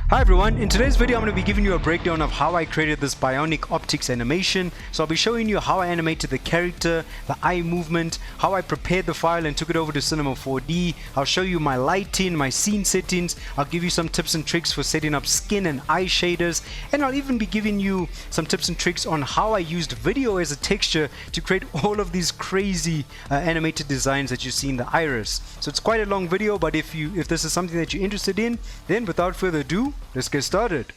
Hi everyone, in today's video I'm going to be giving you a breakdown of how I created this Bionic optics animation. So I'll be showing you how I animated the character, the eye movement, how I prepared the file and took it over to Cinema 4D. I'll show you my lighting, my scene settings, I'll give you some tips and tricks for setting up skin and eye shaders, and I'll even be giving you some tips and tricks on how I used video as a texture to create all of these crazy animated designs that you see in the iris. So it's quite a long video, but if this is something that you're interested in, then without further ado, let's get started.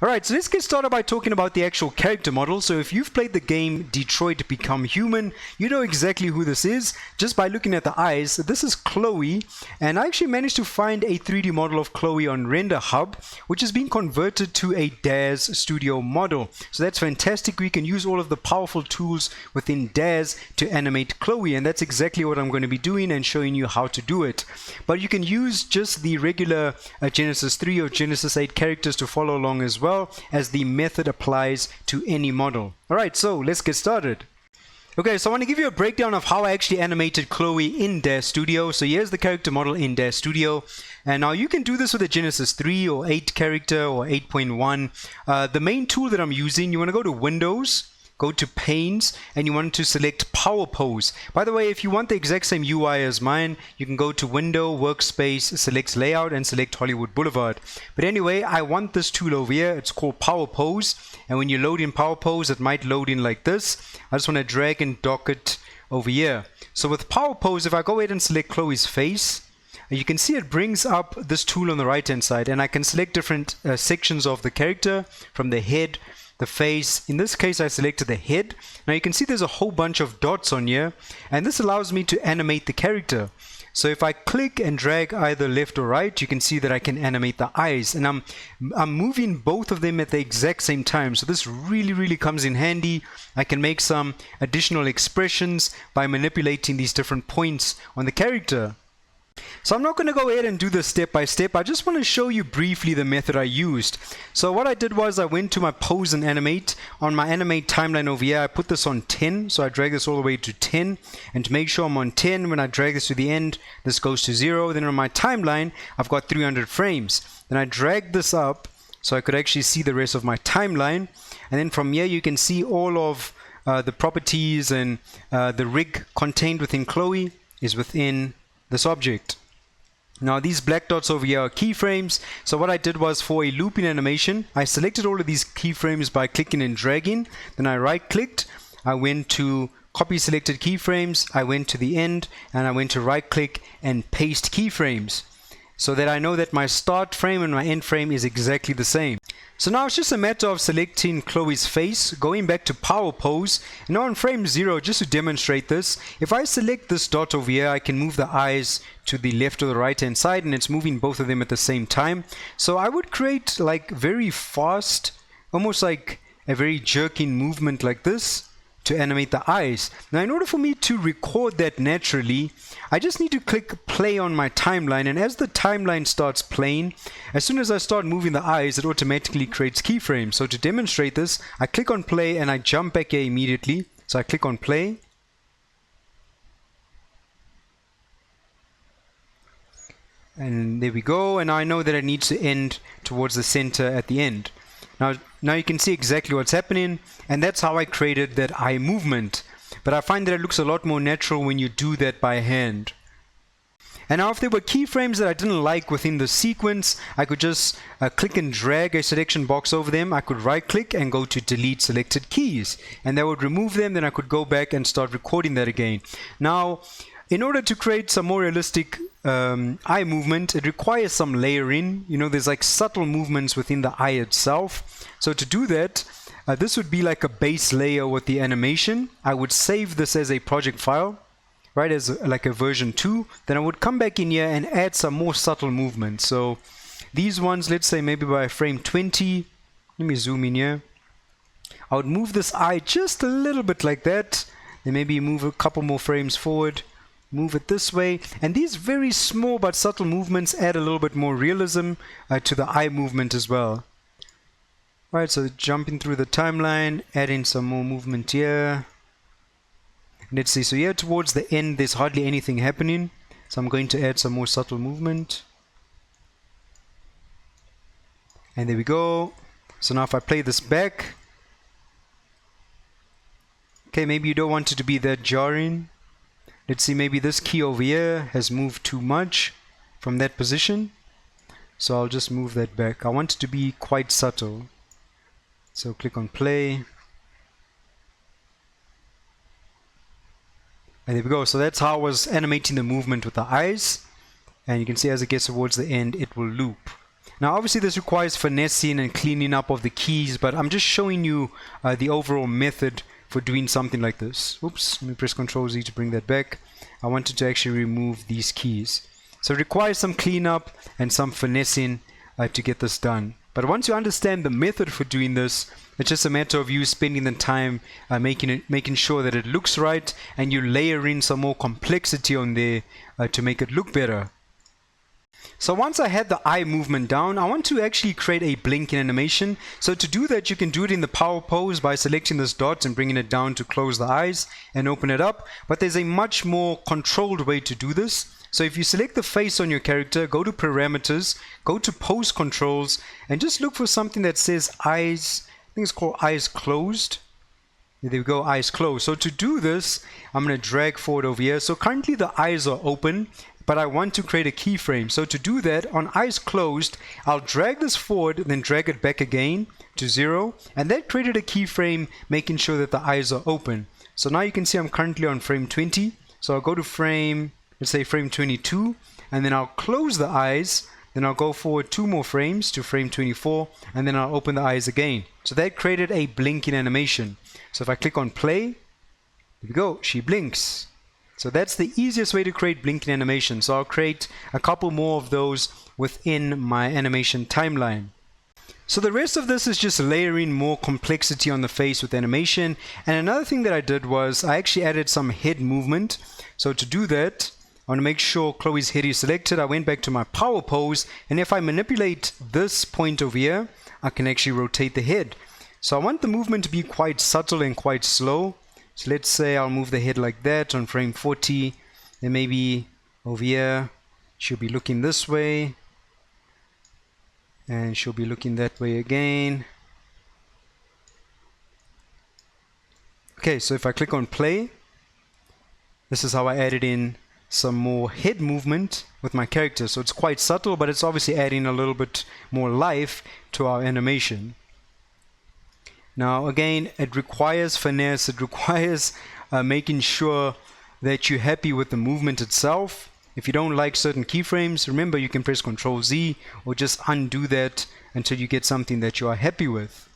Alright, so let's get started by talking about the actual character model. So if you've played the game Detroit Become Human, you know exactly who this is just by looking at the eyes. This is Chloe, and I actually managed to find a 3D model of Chloe on Render Hub, which has been converted to a DAZ Studio model. So that's fantastic. We can use all of the powerful tools within DAZ to animate Chloe, and that's exactly what I'm going to be doing and showing you how to do it. But you can use just the regular Genesis 3 or Genesis 8 characters to follow along as well, as the method applies to any model. Alright, so let's get started. Okay, so I want to give you a breakdown of how I actually animated Chloe in DAZ Studio. So here's the character model in DAZ Studio. And now you can do this with a Genesis 3 or 8 character or 8.1. The main tool that I'm using, you want to go to Windows, go to Panes, and you want to select Powerpose. By the way, if you want the exact same UI as mine, you can go to Window, Workspace, select Layout, and select Hollywood Boulevard. But anyway, I want this tool over here. It's called Powerpose. And when you load in Powerpose, it might load in like this. I just want to drag and dock it over here. So with Powerpose, if I go ahead and select Chloe's face, you can see it brings up this tool on the right hand side, and I can select different sections of the character, from the head, the face. In this case I selected the head. Now you can see there's a whole bunch of dots on here, and this allows me to animate the character. So if I click and drag either left or right, you can see that I can animate the eyes, and I'm moving both of them at the exact same time. So this really comes in handy. I can make some additional expressions by manipulating these different points on the character. So I'm not going to go ahead and do this step by step. I just want to show you briefly the method I used. So what I did was I went to my pose and animate. On my animate timeline over here, I put this on 10. So I drag this all the way to 10. And to make sure I'm on 10, when I drag this to the end, this goes to 0. Then on my timeline, I've got 300 frames. Then I drag this up so I could actually see the rest of my timeline. And then from here, you can see all of the properties, and the rig contained within Chloe is within this object. Now these black dots over here are keyframes. So what I did was, for a looping animation, I selected all of these keyframes by clicking and dragging. Then I right clicked, I went to copy selected keyframes, I went to the end, and I went to right click and paste keyframes, so that I know that my start frame and my end frame is exactly the same. So now it's just a matter of selecting Chloe's face, going back to Powerpose, and now on frame 0, just to demonstrate this, if I select this dot over here, I can move the eyes to the left or the right hand side, and it's moving both of them at the same time. So I would create like very fast, almost like a very jerking movement like this to animate the eyes. Now in order for me to record that naturally, I just need to click play on my timeline, and as the timeline starts playing, as soon as I start moving the eyes, it automatically creates keyframes. So to demonstrate this, I click on play and I jump back here immediately. So I click on play, and there we go, and now I know that it needs to end towards the center at the end. Now you can see exactly what's happening, and that's how I created that eye movement. But I find that it looks a lot more natural when you do that by hand. And now if there were keyframes that I didn't like within the sequence, I could just click and drag a selection box over them. I could right click and go to delete selected keys, and that would remove them. Then I could go back and start recording that again. Now in order to create some more realistic eye movement, it requires some layering. You know, there's like subtle movements within the eye itself. So to do that, this would be like a base layer with the animation. I would save this as a project file, right, as like a version 2. Then I would come back in here and add some more subtle movements. So these ones, let's say maybe by frame 20, let me zoom in here. I would move this eye just a little bit like that. Then maybe move a couple more frames forward, move it this way, and these very small but subtle movements add a little bit more realism to the eye movement as well. Right, so jumping through the timeline, adding some more movement here. Let's see, so here towards the end there's hardly anything happening, so I'm going to add some more subtle movement. And there we go. So now if I play this back, okay, maybe you don't want it to be that jarring. Let's see, maybe this key over here has moved too much from that position. So I'll just move that back. I want it to be quite subtle. So click on play. And there we go. So that's how I was animating the movement with the eyes. And you can see as it gets towards the end, it will loop. Now obviously this requires finessing and cleaning up of the keys, but I'm just showing you the overall method for doing something like this. Oops, let me press Ctrl Z to bring that back. I wanted to actually remove these keys. So it requires some cleanup and some finessing to get this done. But once you understand the method for doing this, it's just a matter of you spending the time making sure that it looks right, and you layer in some more complexity on there to make it look better. So once I had the eye movement down, I want to actually create a blinking animation. So to do that, you can do it in the Powerpose by selecting this dot and bringing it down to close the eyes and open it up. But there's a much more controlled way to do this. So if you select the face on your character, go to parameters, go to pose controls, and just look for something that says eyes. I think it's called eyes closed. There we go, eyes closed. So to do this, I'm going to drag forward over here. So currently the eyes are open, but I want to create a keyframe. So to do that, on eyes closed, I'll drag this forward, then drag it back again to 0. And that created a keyframe, making sure that the eyes are open. So now you can see I'm currently on frame 20. So I'll go to frame, let's say frame 22, and then I'll close the eyes. Then I'll go forward 2 more frames to frame 24, and then I'll open the eyes again. So that created a blinking animation. So if I click on play, here we go, she blinks. So that's the easiest way to create blinking animation. So I'll create a couple more of those within my animation timeline. So the rest of this is just layering more complexity on the face with animation. And another thing that I did was I actually added some head movement. So to do that, I want to make sure Chloe's head is selected. I went back to my Powerpose, and if I manipulate this point over here, I can actually rotate the head. So I want the movement to be quite subtle and quite slow. So let's say I'll move the head like that on frame 40. Then maybe over here, she'll be looking this way. And she'll be looking that way again. Okay, so if I click on play, this is how I added in some more head movement with my character. So it's quite subtle, but it's obviously adding a little bit more life to our animation. Now again, it requires finesse, it requires making sure that you're happy with the movement itself. If you don't like certain keyframes, remember you can press Ctrl Z or just undo that until you get something that you are happy with.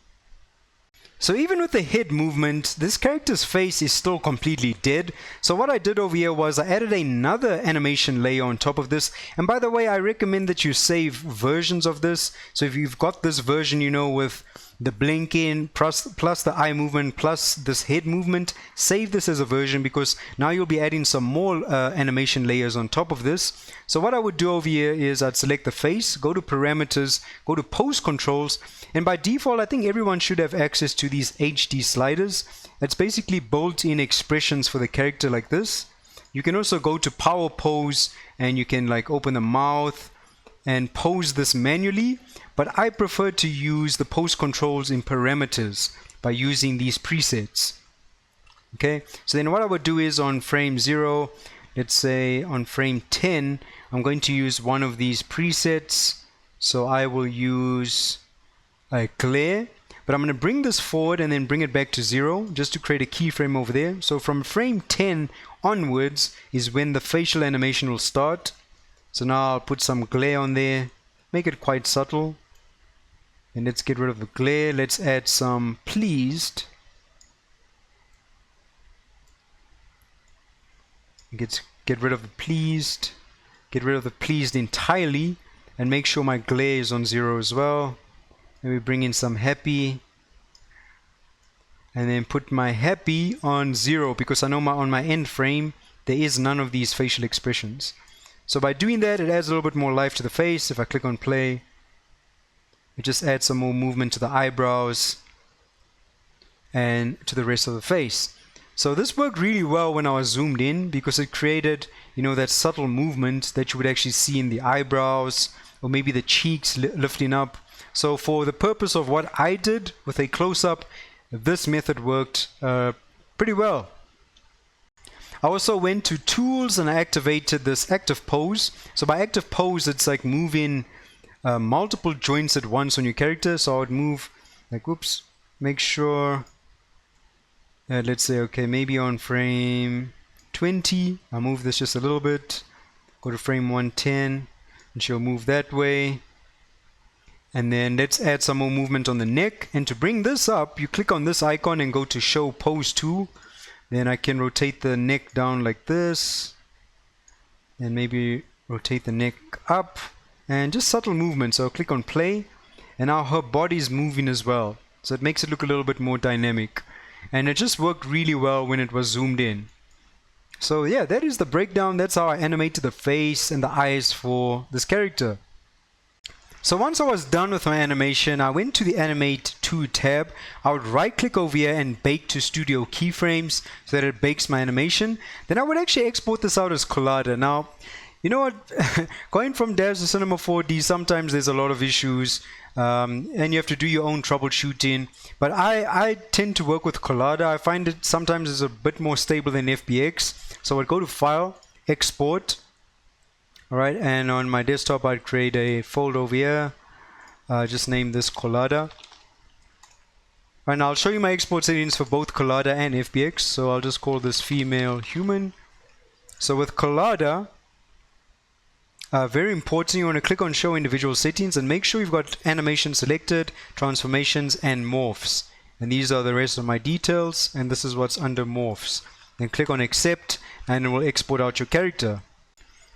So even with the head movement, this character's face is still completely dead. So what I did over here was I added another animation layer on top of this. And by the way, I recommend that you save versions of this. So if you've got this version, you know, with the blinking plus the eye movement plus this head movement, save this as a version, because now you'll be adding some more animation layers on top of this. So what I would do over here is I'd select the face, go to parameters, go to pose controls, and by default I think everyone should have access to these HD sliders. It's basically built-in expressions for the character like this. You can also go to Powerpose and you can like open the mouth and pose this manually, but I prefer to use the pose controls in parameters by using these presets. Okay, so then what I would do is on frame 0, let's say on frame 10, I'm going to use one of these presets. So I will use a glare, but I'm going to bring this forward and then bring it back to 0 just to create a keyframe over there. So from frame 10 onwards is when the facial animation will start. So now I'll put some glare on there, make it quite subtle. And let's get rid of the glare. Let's add some pleased. Get rid of the pleased. Get rid of the pleased entirely. And make sure my glare is on 0 as well. And we bring in some happy. And then put my happy on 0, because I know on my end frame there is none of these facial expressions. So by doing that, it adds a little bit more life to the face. If I click on play, it just adds some more movement to the eyebrows and to the rest of the face. So this worked really well when I was zoomed in, because it created, you know, that subtle movement that you would actually see in the eyebrows or maybe the cheeks lifting up. So for the purpose of what I did with a close-up, this method worked pretty well. I also went to tools and I activated this ActivePose. So by ActivePose, it's like moving multiple joints at once on your character. So I would move like, whoops, make sure, let's say, okay, maybe on frame 20, I'll move this just a little bit, go to frame 110, and she'll move that way. And then let's add some more movement on the neck. And to bring this up, you click on this icon and go to Show Pose Tool. Then I can rotate the neck down like this, and maybe rotate the neck up, and just subtle movement. So I'll click on play, and now her body's moving as well. So it makes it look a little bit more dynamic. And it just worked really well when it was zoomed in. So yeah, that is the breakdown. That's how I animated the face and the eyes for this character. So once I was done with my animation, I went to the Animate To tab. I would right click over here and bake to Studio Keyframes so that it bakes my animation. Then I would actually export this out as Collada. Now, you know what, going from devs to Cinema 4D, sometimes there's a lot of issues and you have to do your own troubleshooting. But I tend to work with Collada. I find it sometimes is a bit more stable than FBX. So I'd go to File, Export. Alright, and on my desktop I'd create a folder over here, just name this Collada. And I'll show you my export settings for both Collada and FBX, so I'll just call this female human. So with Collada, very important, you want to click on show individual settings and make sure you've got animation selected, transformations and morphs. And these are the rest of my details, and this is what's under morphs. Then click on accept and it will export out your character.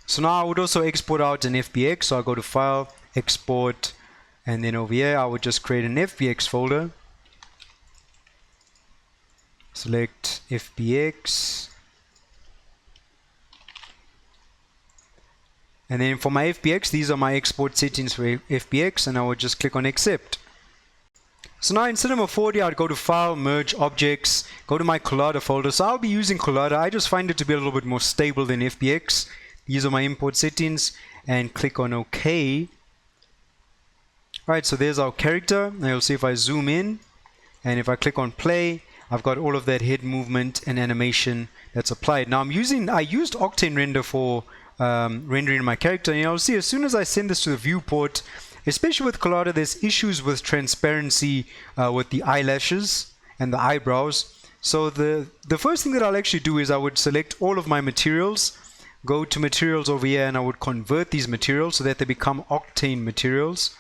So now I would also export out an FBX, so I'll go to File, Export, and then over here I would just create an FBX folder. Select FBX. And then for my FBX, these are my export settings for FBX, and I would just click on Accept. So now in Cinema 4D, I'd go to File, Merge Objects, go to my Collada folder. So I'll be using Collada. I just find it to be a little bit more stable than FBX. These are my import settings, and click on OK. Alright, so there's our character. Now you'll see if I zoom in, and if I click on play, I've got all of that head movement and animation that's applied. Now I used Octane render for rendering my character, and you'll see as soon as I send this to the viewport, especially with Collada, there's issues with transparency with the eyelashes and the eyebrows. So the first thing that I'll actually do is I would select all of my materials, go to materials over here, and I would convert these materials so that they become Octane materials.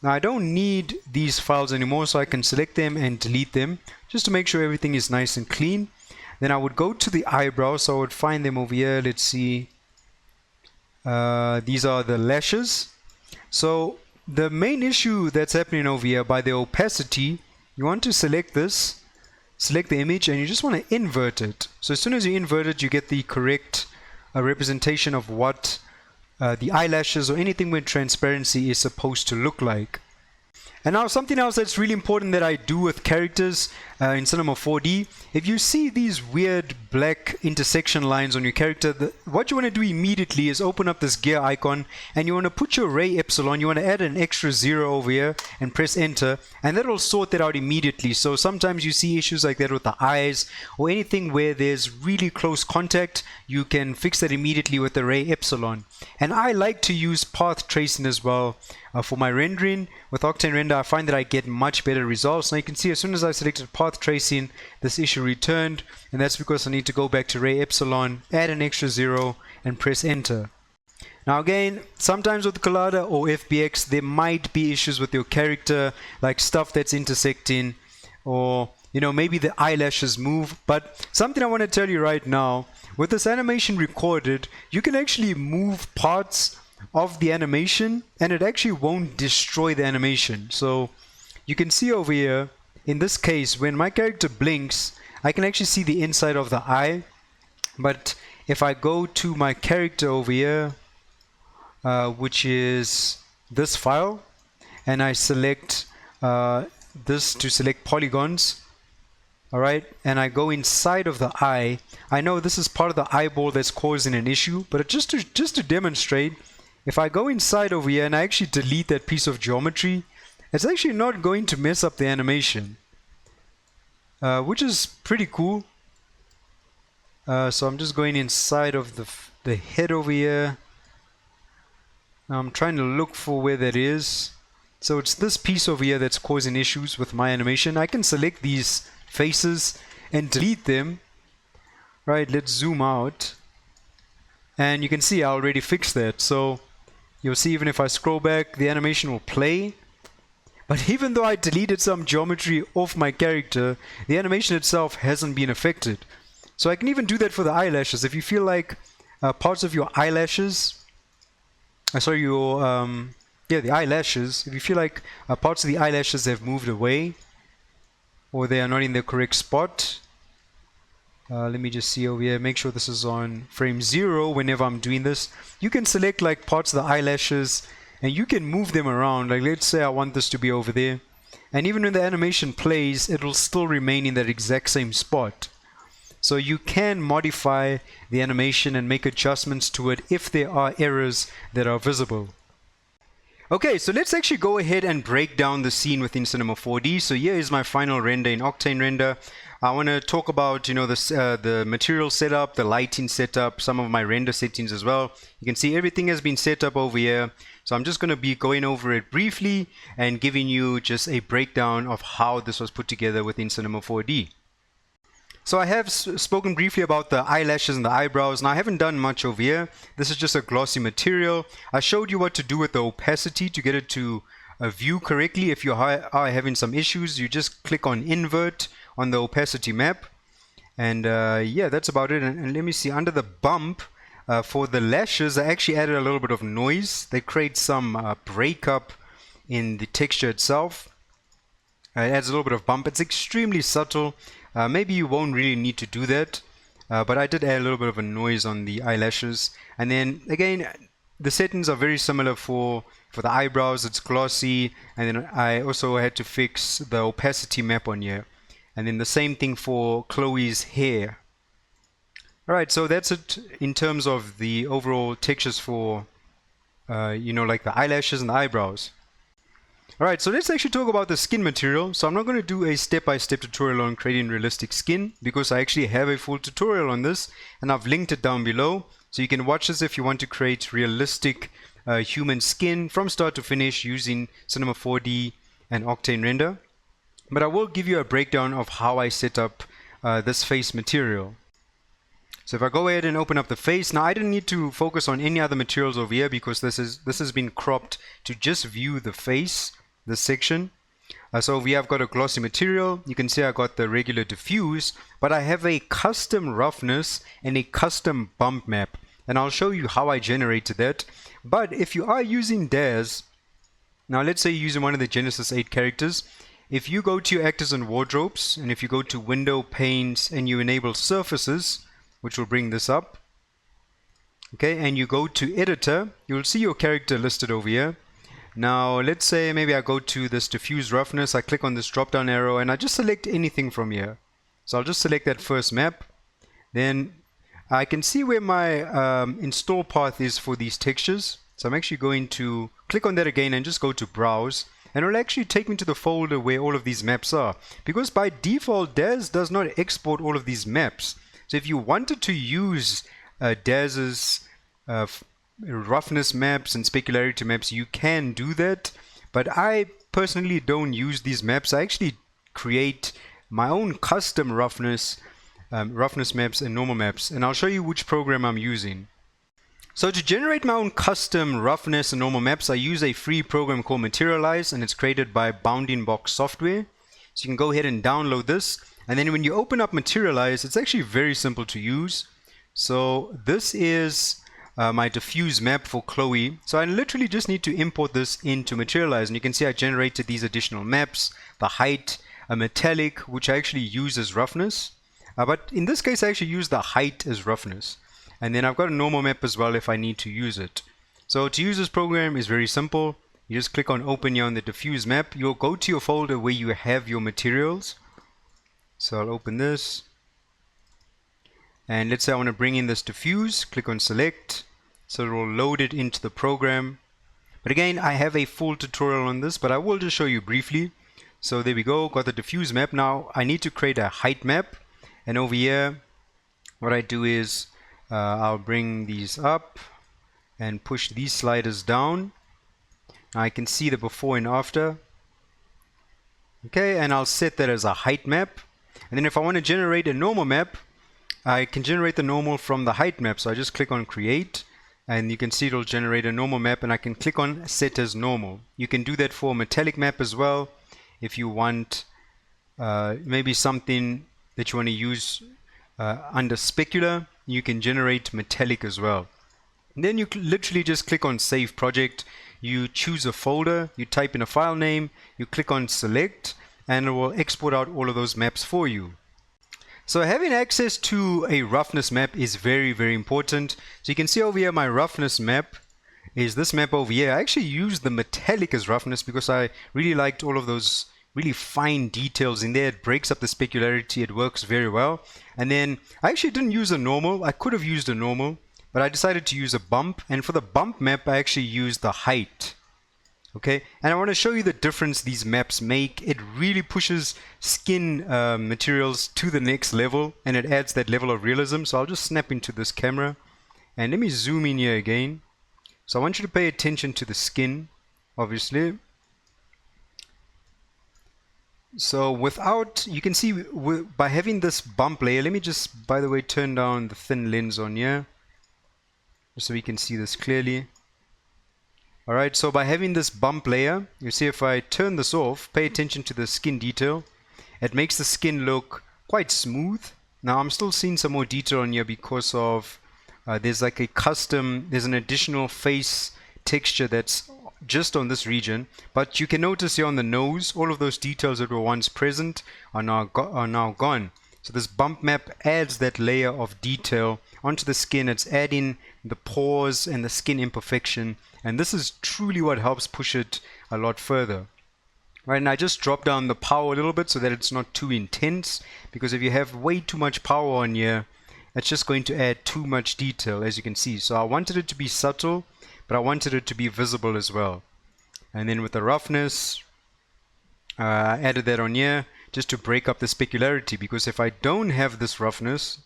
Now I don't need these files anymore, so I can select them and delete them just to make sure everything is nice and clean. Then I would go to the eyebrows, so I would find them over here. Let's see, these are the lashes. So the main issue that's happening over here, by the opacity, you want to select this, select the image, and you just want to invert it. So as soon as you invert it, you get the correct representation of what the eyelashes or anything with transparency is supposed to look like. And now something else that's really important that I do with characters in Cinema 4D, if you see these weird black intersection lines on your character, what you want to do immediately is open up this gear icon, and you want to put your ray epsilon, you want to add an extra 0 over here and press enter, and that will sort that out immediately. So sometimes you see issues like that with the eyes or anything where there's really close contact, you can fix that immediately with the ray epsilon. And I like to use path tracing as well. For my rendering with Octane Render, I find that I get much better results. Now you can see as soon as I selected path tracing, this issue returned, and that's because I need to go back to ray epsilon, add an extra 0, and press enter. Now again, sometimes with Collada or FBX, there might be issues with your character, like stuff that's intersecting, or maybe the eyelashes move. But something I want to tell you right now, with this animation recorded, you can actually move parts of the animation and it actually won't destroy the animation. So you can see over here, in this case, when my character blinks, I can actually see the inside of the eye. But if I go to my character over here, which is this file, and I select this to select polygons, alright, and I go inside of the eye, I know this is part of the eyeball that's causing an issue, but just to demonstrate, if I go inside over here and I actually delete that piece of geometry, it's actually not going to mess up the animation, which is pretty cool. So I'm just going inside of the head over here. Now I'm trying to look for where that is. So it's this piece over here that's causing issues with my animation. I can select these faces and delete them. Right, let's zoom out. And you can see I already fixed that. So you'll see even if I scroll back, the animation will play. But even though I deleted some geometry off my character, the animation itself hasn't been affected. So I can even do that for the eyelashes. If you feel like parts of your eyelashes, the eyelashes, if you feel like parts of the eyelashes have moved away or they are not in the correct spot, let me just see over here, make sure this is on frame 0 whenever I'm doing this. You can select like parts of the eyelashes and you can move them around. Like let's say I want this to be over there, and even when the animation plays, it will still remain in that exact same spot. So you can modify the animation and make adjustments to it if there are errors that are visible. Okay, so let's actually go ahead and break down the scene within Cinema 4D. So here is my final render in Octane Render. I want to talk about, the material setup, the lighting setup, some of my render settings as well. You can see everything has been set up over here. So I'm just going to be going over it briefly and giving you just a breakdown of how this was put together within Cinema 4D. So I have spoken briefly about the eyelashes and the eyebrows. Now I haven't done much over here. This is just a glossy material. I showed you what to do with the opacity to get it to view correctly. If you are having some issues, you just click on invert on the opacity map. And yeah, that's about it. And let me see, under the bump, for the lashes, I actually added a little bit of noise. They create some breakup in the texture itself. It adds a little bit of bump. It's extremely subtle. Maybe you won't really need to do that, but I did add a little bit of a noise on the eyelashes. And then again, the settings are very similar for the eyebrows. It's glossy, and then I also had to fix the opacity map on here. And then the same thing for Chloe's hair. Alright, so that's it in terms of the overall textures for like the eyelashes and the eyebrows. Alright, so let's actually talk about the skin material. So I'm not going to do a step-by-step tutorial on creating realistic skin because I actually have a full tutorial on this and I've linked it down below. So you can watch this if you want to create realistic human skin from start to finish using Cinema 4D and Octane Render. But I will give you a breakdown of how I set up this face material. So if I go ahead and open up the face, now I didn't need to focus on any other materials over here because this has been cropped to just view the face, this section. So over here I've got a glossy material. You can see I got the regular diffuse, but I have a custom roughness and a custom bump map. And I'll show you how I generated that. But if you are using DAZ, now let's say you're using one of the Genesis 8 characters, if you go to your actors and wardrobes, and if you go to window panes and you enable surfaces, which will bring this up, okay, and you go to editor, you'll see your character listed over here. Now let's say maybe I go to this diffuse roughness, I click on this drop down arrow and I just select anything from here. So I'll just select that first map. Then I can see where my install path is for these textures. So I'm actually going to click on that again and just go to browse, and it will actually take me to the folder where all of these maps are, because by default DAZ does not export all of these maps. So if you wanted to use DAZ's roughness maps and specularity maps, you can do that, but I personally don't use these maps. I actually create my own custom roughness maps and normal maps, and I'll show you which program I'm using. So to generate my own custom roughness and normal maps, I use a free program called Materialize, and it's created by Bounding Box Software. So you can go ahead and download this, and then when you open up Materialize, it's actually very simple to use. So this is my diffuse map for Chloe. So I literally just need to import this into Materialize, and you can see I generated these additional maps, the height, a metallic, which I actually use as roughness, but in this case I actually use the height as roughness, and then I've got a normal map as well if I need to use it. So to use this program is very simple. You just click on open here on the diffuse map. You'll go to your folder where you have your materials. So I'll open this, and let's say I want to bring in this diffuse. Click on select, so it will load it into the program. But again, I have a full tutorial on this, but I will just show you briefly. So there we go, got the diffuse map. Now I need to create a height map, and over here what I do is I'll bring these up and push these sliders down. Now I can see the before and after. Okay, and I'll set that as a height map. And then if I want to generate a normal map, I can generate the normal from the height map. So I just click on create, and you can see it'll generate a normal map, and I can click on set as normal. You can do that for a metallic map as well. If you want maybe something that you want to use under specular, you can generate metallic as well. And then you literally just click on save project. You choose a folder, you type in a file name, you click on select, and it will export out all of those maps for you. So having access to a roughness map is very, very important. So you can see over here my roughness map is this map over here. I actually used the metallic as roughness because I really liked all of those really fine details in there. It breaks up the specularity, it works very well. And then I actually didn't use a normal. I could have used a normal, but I decided to use a bump, and for the bump map I actually used the height. Okay, and I want to show you the difference these maps make. It really pushes skin materials to the next level, and it adds that level of realism. So I'll just snap into this camera, and let me zoom in here again. So I want you to pay attention to the skin, obviously. So without, you can see by having this bump layer, let me just, by the way, turn down the thin lens on here, so we can see this clearly. Alright, so by having this bump layer, you see if I turn this off, pay attention to the skin detail, it makes the skin look quite smooth. Now I'm still seeing some more detail on here because of there's like a custom, there's an additional face texture that's just on this region, but you can notice here on the nose, all of those details that were once present are now gone. So this bump map adds that layer of detail onto the skin. It's adding the pores and the skin imperfection, and this is truly what helps push it a lot further. Right, and I just drop down the power a little bit so that it's not too intense, because if you have way too much power on here, it's just going to add too much detail, as you can see. So I wanted it to be subtle, but I wanted it to be visible as well. And then with the roughness, I added that on here just to break up the specularity, because if I don't have this roughness,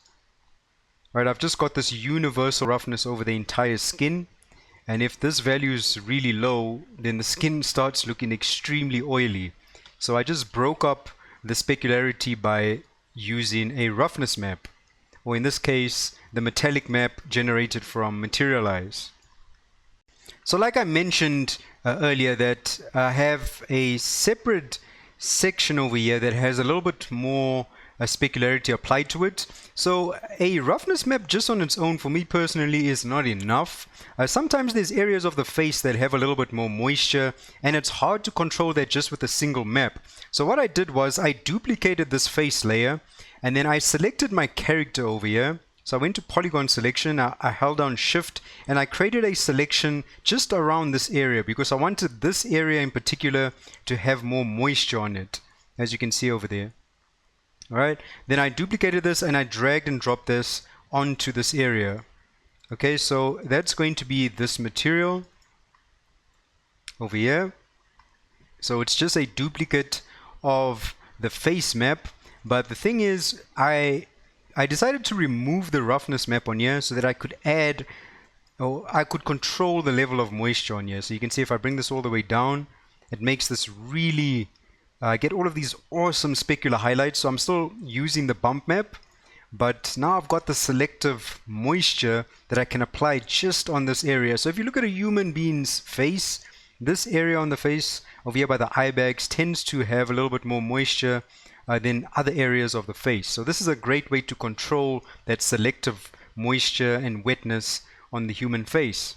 right, I've just got this universal roughness over the entire skin, and if this value is really low, then the skin starts looking extremely oily. So I just broke up the specularity by using a roughness map, or in this case the metallic map generated from Materialize. So like I mentioned earlier, that I have a separate section over here that has a little bit more specularity applied to it. So a roughness map just on its own, for me personally, is not enough. Sometimes there's areas of the face that have a little bit more moisture, and it's hard to control that just with a single map. So what I did was I duplicated this face layer, and then I selected my character over here. So I went to polygon selection, I held down shift, and I created a selection just around this area because I wanted this area in particular to have more moisture on it, as you can see over there. Alright, then I duplicated this and I dragged and dropped this onto this area. Okay, so that's going to be this material over here. So it's just a duplicate of the face map, but the thing is I decided to remove the roughness map on here so that I could add, or I could control the level of moisture on here. So you can see if I bring this all the way down, it makes this really, get all of these awesome specular highlights. So I'm still using the bump map, but now I've got the selective moisture that I can apply just on this area. So if you look at a human being's face, this area on the face over here by the eye bags tends to have a little bit more moisture than other areas of the face. So this is a great way to control that selective moisture and wetness on the human face.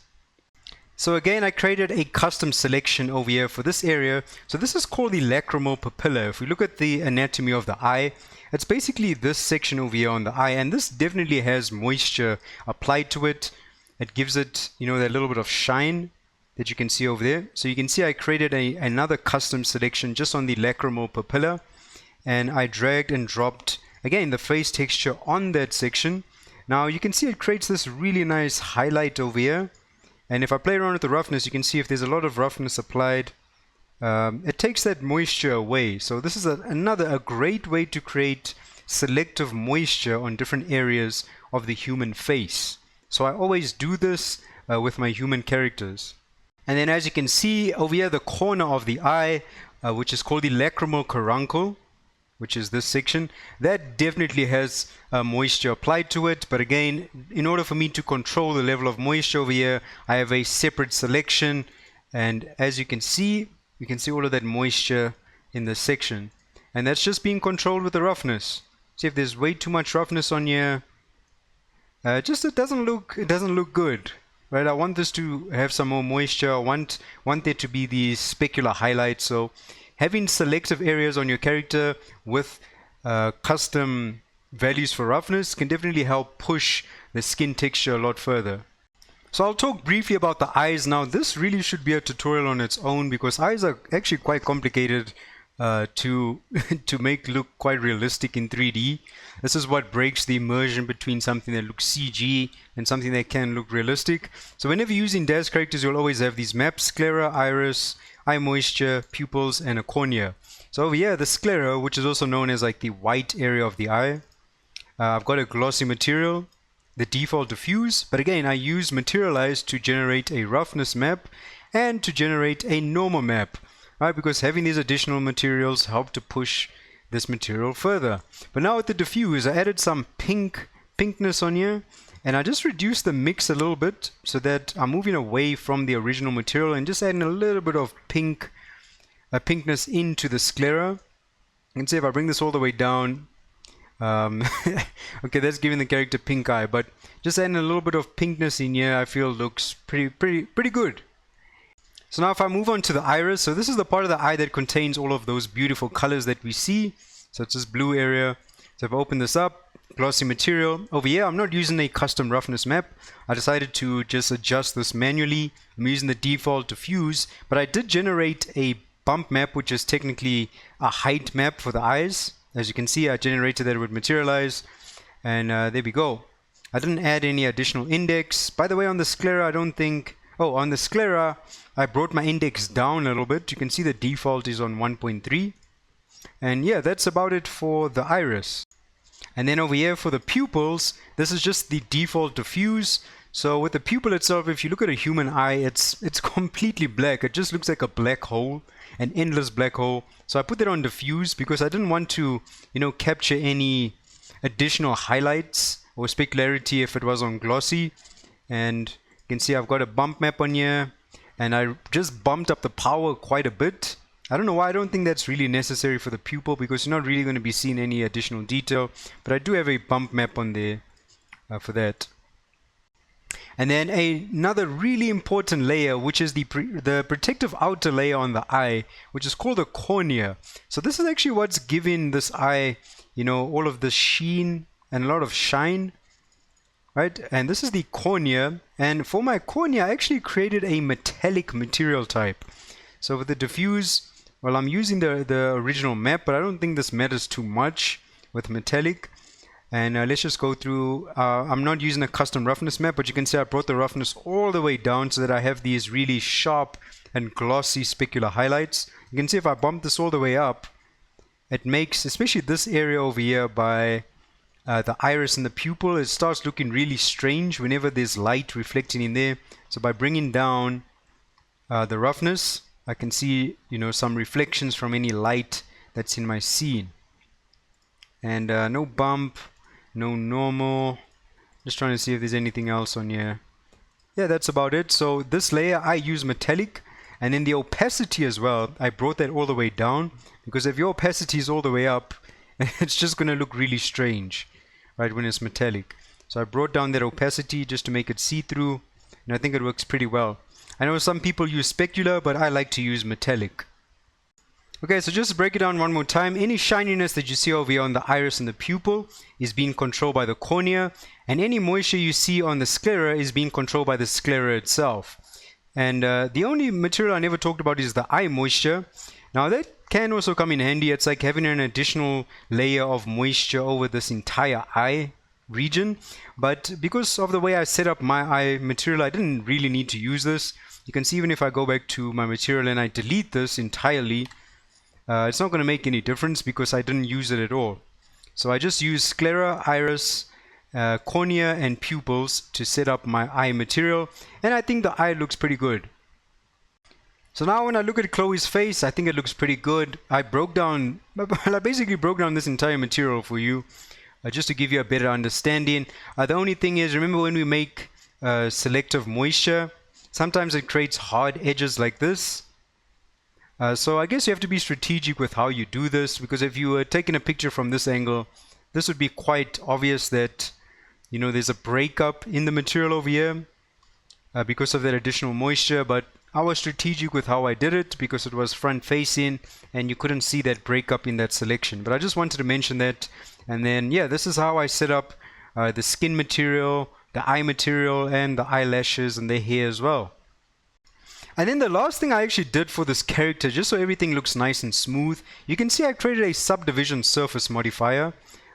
So again, I created a custom selection over here for this area. So this is called the Lacrimal Papilla. If we look at the anatomy of the eye, it's basically this section over here on the eye, and this definitely has moisture applied to it. It gives it, you know, that little bit of shine that you can see over there. So you can see I created another custom selection just on the Lacrimal Papilla, and I dragged and dropped again the face texture on that section. Now you can see it creates this really nice highlight over here, And if I play around with the roughness, you can see if there's a lot of roughness applied, it takes that moisture away. So this is a great way to create selective moisture on different areas of the human face. So I always do this with my human characters. And then as you can see over here, the corner of the eye, which is called the Lacrimal Caruncle, which is this section, that definitely has moisture applied to it. But again, in order for me to control the level of moisture over here, I have a separate selection. And as you can see all of that moisture in this section. And that's just being controlled with the roughness. See if there's way too much roughness on here. It doesn't look good. Right, I want this to have some more moisture. I want there to be these specular highlights. So having selective areas on your character with custom values for roughness can definitely help push the skin texture a lot further. So I'll talk briefly about the eyes now. This really should be a tutorial on its own because eyes are actually quite complicated to make look quite realistic in 3D. This is what breaks the immersion between something that looks CG and something that can look realistic. So whenever you're using DAZ characters, you'll always have these maps: sclera, iris, eye moisture, pupils, and a cornea. So over here, the sclera, which is also known as like the white area of the eye, I've got a glossy material, the default diffuse, but again, I use Materialize to generate a roughness map and to generate a normal map, right? Because having these additional materials help to push this material further. But now with the diffuse, I added some pinkness on here, and I just reduced the mix a little bit so that I'm moving away from the original material and just adding a little bit of pinkness into the sclera. You can see if I bring this all the way down, okay, that's giving the character pink eye, but just adding a little bit of pinkness in here, I feel looks pretty good. So now if I move on to the iris, so this is the part of the eye that contains all of those beautiful colors that we see. So it's this blue area. So if I open this up, glossy material. Over here, I'm not using a custom roughness map. I decided to just adjust this manually. I'm using the default diffuse, but I did generate a bump map, which is technically a height map for the eyes. As you can see, I generated that with Materialize, and there we go. I didn't add any additional index. By the way, on the sclera, on the sclera, I brought my index down a little bit. You can see the default is on 1.3. And yeah, that's about it for the iris. And then over here for the pupils, this is just the default diffuse. So with the pupil itself, if you look at a human eye, it's completely black. It just looks like a black hole, an endless black hole. So I put that on diffuse because I didn't want to, capture any additional highlights or specularity if it was on glossy. And you can see I've got a bump map on here, and I just bumped up the power quite a bit. I don't know why. I don't think that's really necessary for the pupil because you're not really going to be seeing any additional detail, but I do have a bump map on there for that. And then another really important layer, which is the protective outer layer on the eye, which is called the cornea. So this is actually what's giving this eye, all of the sheen and a lot of shine, right? And this is the cornea. And for my cornea, I actually created a metallic material type. So with the diffuse, well, I'm using the original map, but I don't think this matters too much with metallic. And let's just go through. I'm not using a custom roughness map, but you can see I brought the roughness all the way down so that I have these really sharp and glossy specular highlights. You can see if I bump this all the way up, it makes, especially this area over here by the iris and the pupil, it starts looking really strange whenever there's light reflecting in there. So by bringing down the roughness, I can see, some reflections from any light that's in my scene. And no bump, no normal. Just trying to see if there's anything else on here. Yeah, that's about it. So this layer, I use metallic. And then the opacity as well, I brought that all the way down. Because if your opacity is all the way up, it's just going to look really strange, right, when it's metallic. So I brought down that opacity just to make it see-through. And I think it works pretty well. I know some people use specular, but I like to use metallic. Okay, so just to break it down one more time, any shininess that you see over here on the iris and the pupil is being controlled by the cornea, and any moisture you see on the sclera is being controlled by the sclera itself. And the only material I never talked about is the eye moisture. Now that can also come in handy. It's like having an additional layer of moisture over this entire eye, region, but because of the way I set up my eye material, I didn't really need to use this. You can see even if I go back to my material and I delete this entirely, it's not going to make any difference because I didn't use it at all. So I just use Sclera, Iris, Cornea and Pupils to set up my eye material, and I think the eye looks pretty good. So now when I look at Chloe's face, I think it looks pretty good. I basically broke down this entire material for you just to give you a better understanding. The only thing is, remember when we make selective moisture, sometimes it creates hard edges like this. So I guess you have to be strategic with how you do this, because if you were taking a picture from this angle, this would be quite obvious that, you know, there's a breakup in the material over here because of that additional moisture. But I was strategic with how I did it because it was front facing and you couldn't see that breakup in that selection. But I just wanted to mention that. And then, yeah, this is how I set up the skin material, the eye material, and the eyelashes and the hair as well. And then the last thing I actually did for this character, just so everything looks nice and smooth, you can see I created a subdivision surface modifier,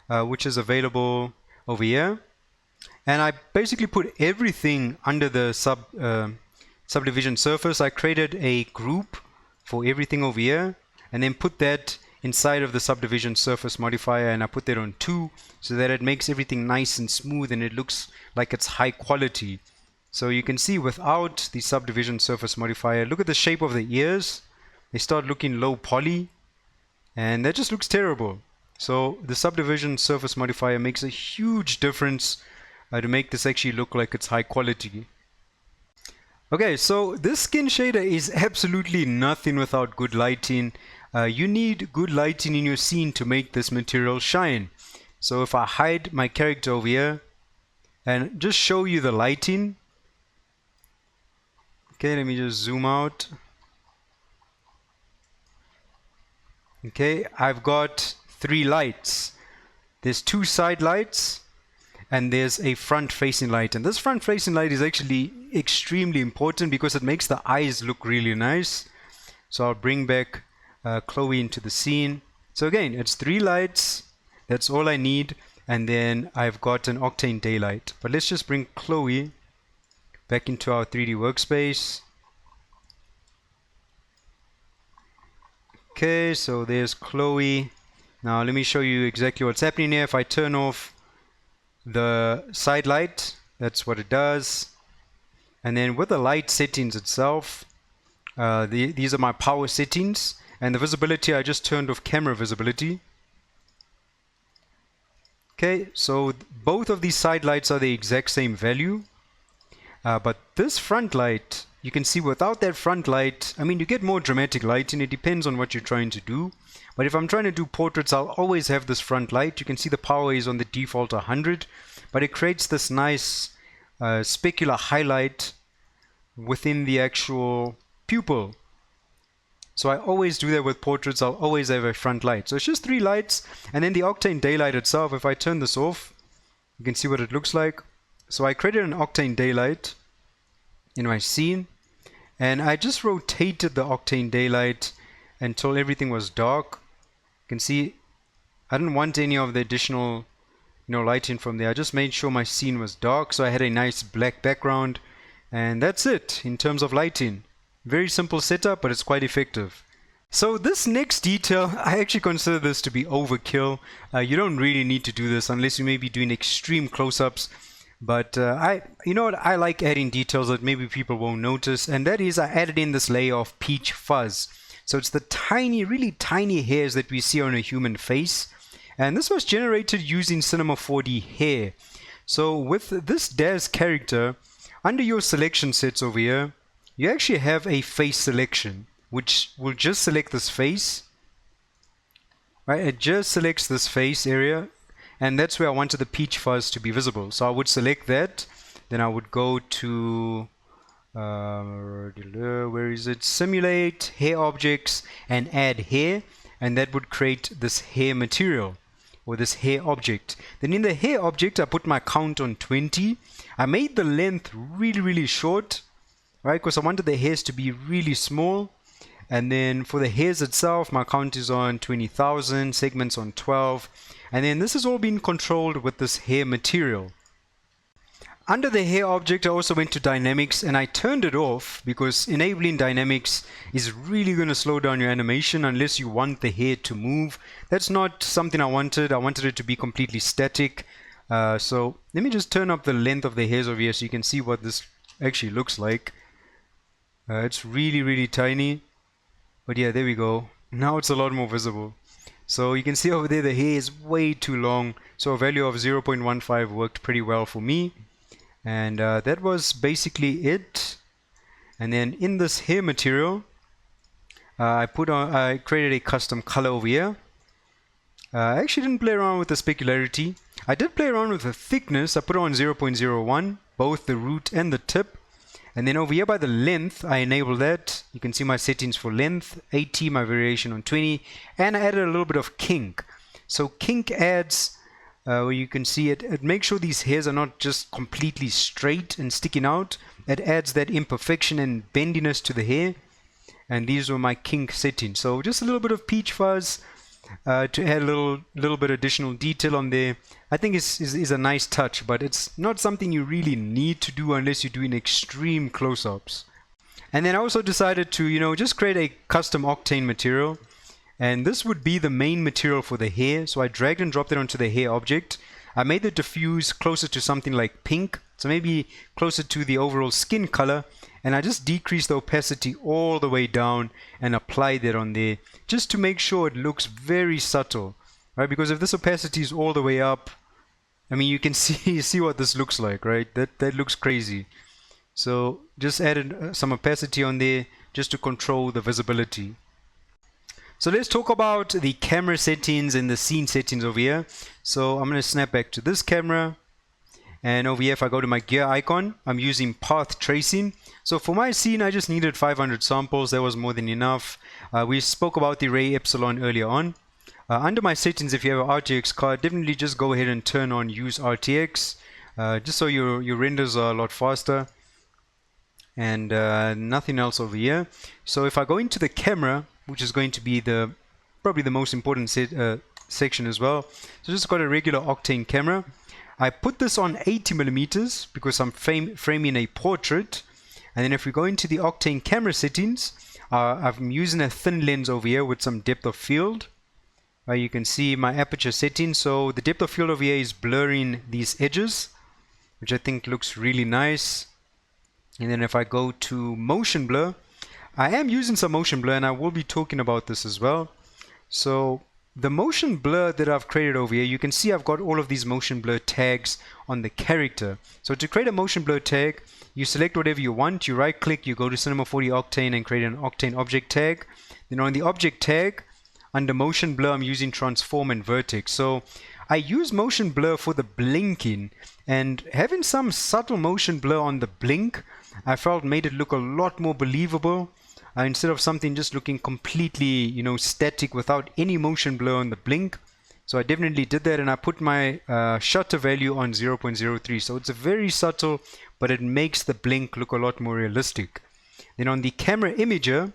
which is available over here. And I basically put everything under the subdivision surface. I created a group for everything over here and then put that inside of the subdivision surface modifier, and I put that on 2 so that it makes everything nice and smooth and it looks like it's high quality. So you can see without the subdivision surface modifier, look at the shape of the ears. They start looking low poly and that just looks terrible. So the subdivision surface modifier makes a huge difference to make this actually look like it's high quality. Okay, so this skin shader is absolutely nothing without good lighting. You need good lighting in your scene to make this material shine. So if I hide my character over here and just show you the lighting. Okay, let me just zoom out. Okay, I've got 3 lights. There's 2 side lights and there's a front facing light, and this front facing light is actually extremely important because it makes the eyes look really nice. So I'll bring back Chloe into the scene. So again, it's 3 lights, that's all I need, and then I've got an Octane daylight. But let's just bring Chloe back into our 3D workspace. Okay, so there's Chloe. Now let me show you exactly what's happening here. If I turn off the side light, that's what it does. And then with the light settings itself, these are my power settings, and the visibility, I just turned off camera visibility. Okay, so both of these side lights are the exact same value, but this front light, you can see without that front light, I mean, you get more dramatic lighting. It depends on what you're trying to do. But if I'm trying to do portraits, I'll always have this front light. You can see the power is on the default 100, but it creates this nice specular highlight within the actual pupil. So I always do that with portraits. I'll always have a front light. So it's just 3 lights, and then the Octane daylight itself, if I turn this off, you can see what it looks like. So I created an Octane daylight in my scene, and I just rotated the Octane daylight until everything was dark. You can see I didn't want any of the additional, lighting from there. I just made sure my scene was dark, so I had a nice black background, and that's it in terms of lighting. Very simple setup, but it's quite effective. So this next detail, I actually consider this to be overkill. You don't really need to do this unless you may be doing extreme close-ups. But I like adding details that maybe people won't notice, and that is I added in this layer of peach fuzz. So it's the tiny, really tiny hairs that we see on a human face, and this was generated using Cinema 4D hair. So with this Daz character, under your selection sets over here, you actually have a face selection, which will just select this face. Right? It just selects this face area, and that's where I wanted the peach fuzz to be visible. So I would select that, then I would go to where is it? Simulate hair objects and add hair, and that would create this hair material or this hair object. Then in the hair object, I put my count on 20. I made the length really, really short, right? Because I wanted the hairs to be really small. And then for the hairs itself, my count is on 20,000, segments on 12. And then this is all being controlled with this hair material. Under the hair object, I also went to dynamics and I turned it off because enabling dynamics is really going to slow down your animation unless you want the hair to move. That's not something I wanted. I wanted it to be completely static. So let me just turn up the length of the hairs over here so you can see what this actually looks like. It's really tiny. But yeah, there we go. Now it's a lot more visible. So you can see over there the hair is way too long. So a value of 0.15 worked pretty well for me. And that was basically it. And then in this hair material, I created a custom color over here. I actually didn't play around with the specularity. I did play around with the thickness. I put it on 0.01, both the root and the tip. And then over here by the length, I enabled that. You can see my settings for length, 80, my variation on 20, and I added a little bit of kink. So kink adds, where you can see it makes sure these hairs are not just completely straight and sticking out. It adds that imperfection and bendiness to the hair. And these were my kink settings. So just a little bit of peach fuzz to add a little bit additional detail on there. I think is a nice touch, but it's not something you really need to do unless you're doing extreme close-ups. And then I also decided to, just create a custom Octane material. And this would be the main material for the hair. So I dragged and dropped it onto the hair object. I made the diffuse closer to something like pink. So maybe closer to the overall skin color. And I just decreased the opacity all the way down and applied that on there just to make sure it looks very subtle, right? Because if this opacity is all the way up, I mean, you can see what this looks like, right? That looks crazy. So just added some opacity on there just to control the visibility. So let's talk about the camera settings and the scene settings over here. So I'm going to snap back to this camera. And over here, if I go to my gear icon, I'm using path tracing. So for my scene, I just needed 500 samples. That was more than enough. We spoke about the ray Epsilon earlier on. Under my settings, if you have an RTX card, definitely just go ahead and turn on use RTX, just so your renders are a lot faster. And nothing else over here. So if I go into the camera, which is going to be probably the most important section as well. So just got a regular Octane camera. I put this on 80mm because I'm framing a portrait. And then if we go into the Octane camera settings, I'm using a thin lens over here with some depth of field. You can see my aperture settings. So the depth of field over here is blurring these edges, which I think looks really nice. And then if I go to motion blur, I am using some motion blur and I will be talking about this as well. So the motion blur that I've created over here, you can see I've got all of these motion blur tags on the character. So to create a motion blur tag, you select whatever you want, you right click, you go to Cinema 4D Octane and create an Octane object tag. Then on the object tag, under motion blur, I'm using transform and vertex. So I use motion blur for the blinking, and having some subtle motion blur on the blink, I felt made it look a lot more believable. Instead of something just looking completely, static without any motion blur on the blink. So I definitely did that, and I put my shutter value on 0.03. So it's a very subtle, but it makes the blink look a lot more realistic. Then on the camera imager,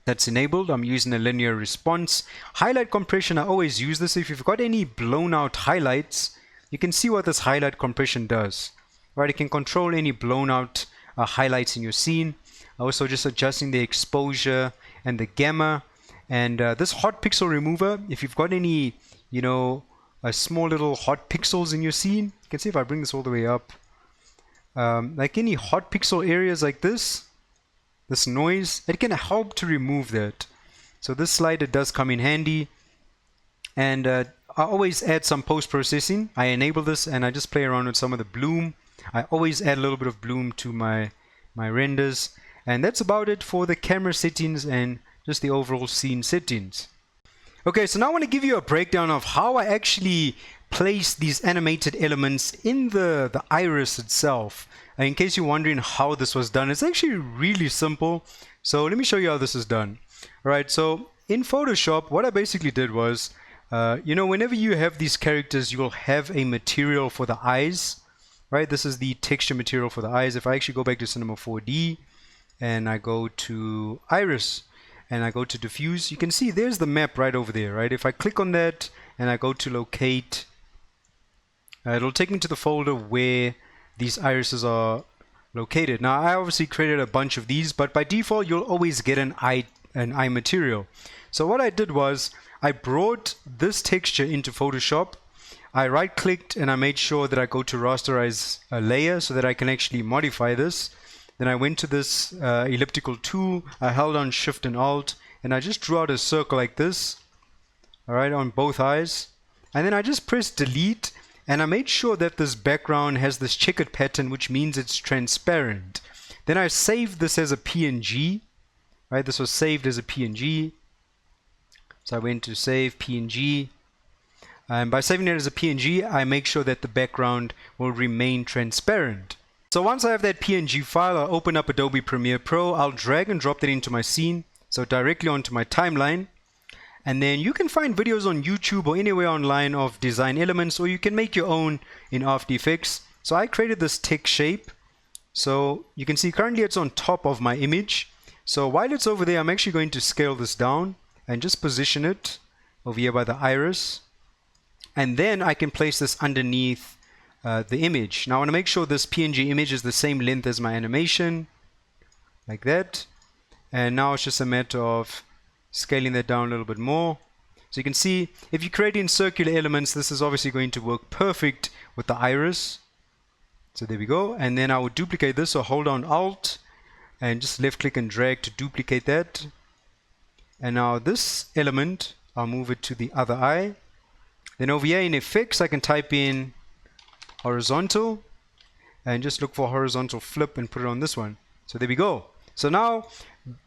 that's enabled, I'm using a linear response. Highlight compression, I always use this. If you've got any blown out highlights, you can see what this highlight compression does. Right, it can control any blown out highlights in your scene. Also just adjusting the exposure and the gamma. And this hot pixel remover, if you've got any, small little hot pixels in your scene, you can see if I bring this all the way up, like any hot pixel areas like this noise, it can help to remove that. So this slider does come in handy. And I always add some post-processing. I enable this and I just play around with some of the bloom. I always add a little bit of bloom to my renders. And that's about it for the camera settings and just the overall scene settings. Okay, so now I want to give you a breakdown of how I actually place these animated elements in the iris itself. In case you're wondering how this was done, it's actually really simple. So let me show you how this is done. All right, so in Photoshop, what I basically did was, whenever you have these characters, you will have a material for the eyes, right? This is the texture material for the eyes. If I actually go back to Cinema 4D, and I go to Iris, and I go to diffuse, you can see there's the map right over there, right? If I click on that and I go to locate, it'll take me to the folder where these irises are located. Now I obviously created a bunch of these, but by default you'll always get an eye material. So what I did was I brought this texture into Photoshop. I right clicked and I made sure that I go to rasterize a layer so that I can actually modify this. Then I went to this elliptical tool, I held on Shift and Alt, and I just drew out a circle like this, alright, on both eyes. And then I just pressed delete, and I made sure that this background has this checkered pattern, which means it's transparent. Then I saved this as a PNG, right? This was saved as a PNG. So I went to save PNG. And by saving it as a PNG, I make sure that the background will remain transparent. So once I have that PNG file, I'll open up Adobe Premiere Pro. I'll drag and drop that into my scene, so directly onto my timeline. And then you can find videos on YouTube or anywhere online of design elements, or you can make your own in After Effects. So I created this text shape. So you can see currently it's on top of my image. So while it's over there, I'm actually going to scale this down and just position it over here by the iris. And then I can place this underneath the image. Now I want to make sure this PNG image is the same length as my animation, like that. And now it's just a matter of scaling that down a little bit more. So you can see if you create in circular elements, this is obviously going to work perfect with the iris. So there we go. And then I would duplicate this, so hold down Alt and just left click and drag to duplicate that. And now this element, I'll move it to the other eye. Then over here in effects, I can type in horizontal and just look for horizontal flip and put it on this one. So there we go. So now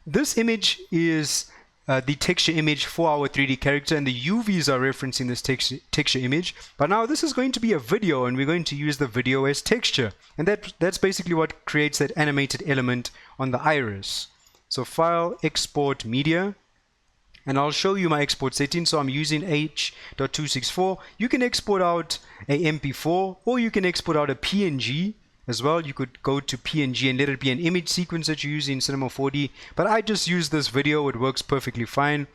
this image is the texture image for our 3D character, and the UVs are referencing this texture image. But now this is going to be a video, and we're going to use the video as texture, and that's basically what creates that animated element on the iris. So file, export media, and I'll show you my export settings. So I'm using H.264. You can export out a MP4, or you can export out a PNG as well. You could go to PNG and let it be an image sequence that you use in Cinema 4D. But I just use this video. It works perfectly fine.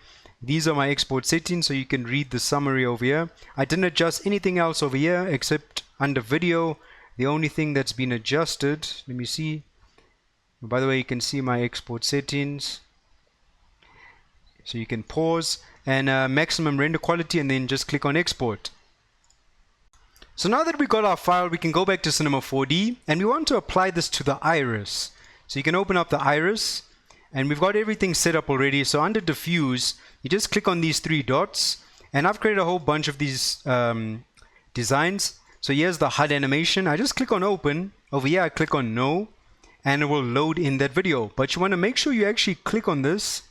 These are my export settings, so you can read the summary over here. I didn't adjust anything else over here except under video. The only thing that's been adjusted, let me see. By the way, you can see my export settings. So you can pause and maximum render quality, and then just click on export. So now that we got our file, we can go back to Cinema 4D, and we want to apply this to the iris. So you can open up the iris, and we've got everything set up already. So under diffuse, you just click on these three dots, and I've created a whole bunch of these designs. So here's the HUD animation. I just click on open. Over here I click on no, and it will load in that video. But you want to make sure you actually click on this,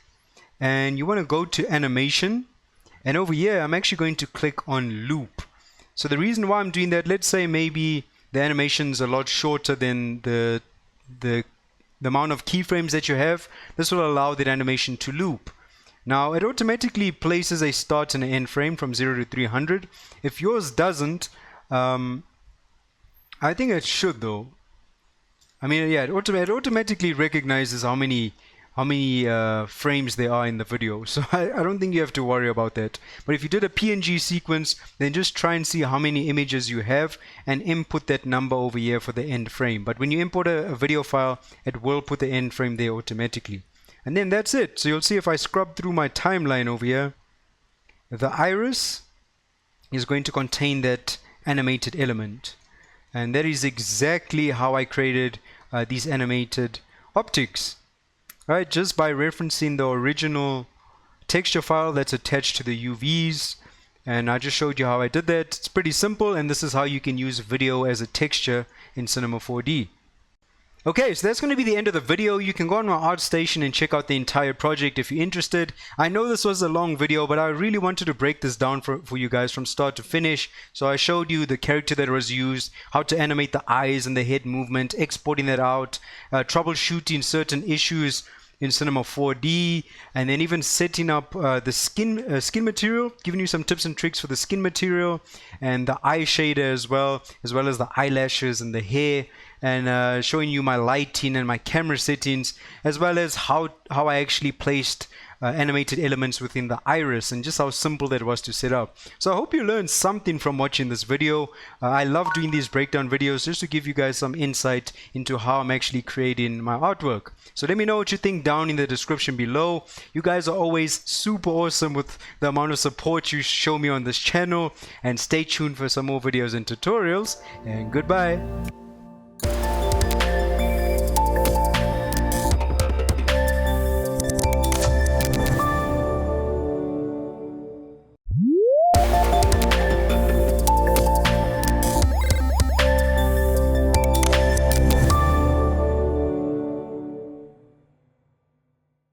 and you want to go to animation, and over here I'm actually going to click on loop. So the reason why I'm doing that, let's say maybe the animation's a lot shorter than the amount of keyframes that you have. This will allow that animation to loop. Now it automatically places a start and an end frame from 0 to 300. If yours doesn't, I think it should though. I mean, yeah, it automatically recognizes how many frames there are in the video, so I don't think you have to worry about that. But if you did a PNG sequence, then just try and see how many images you have and input that number over here for the end frame. But when you import a video file, it will put the end frame there automatically. And then that's it. So you'll see if I scrub through my timeline over here, the iris is going to contain that animated element, and that is exactly how I created these animated optics. Right, just by referencing the original texture file that's attached to the UVs, and I just showed you how I did that. It's pretty simple, and this is how you can use video as a texture in Cinema 4D. Okay, so that's going to be the end of the video. You can go on my ArtStation and check out the entire project if you're interested. I know this was a long video, but I really wanted to break this down for you guys from start to finish. So I showed you the character that was used, how to animate the eyes and the head movement, exporting that out, troubleshooting certain issues in Cinema 4D, and then even setting up the skin material, giving you some tips and tricks for the skin material and the eye shader as well as the eyelashes and the hair, and showing you my lighting and my camera settings, as well as how I actually placed animated elements within the iris, and just how simple that was to set up. So I hope you learned something from watching this video. I love doing these breakdown videos just to give you guys some insight into how I'm actually creating my artwork. So let me know what you think down in the description below. You guys are always super awesome with the amount of support you show me on this channel, and stay tuned for some more videos and tutorials, and goodbye.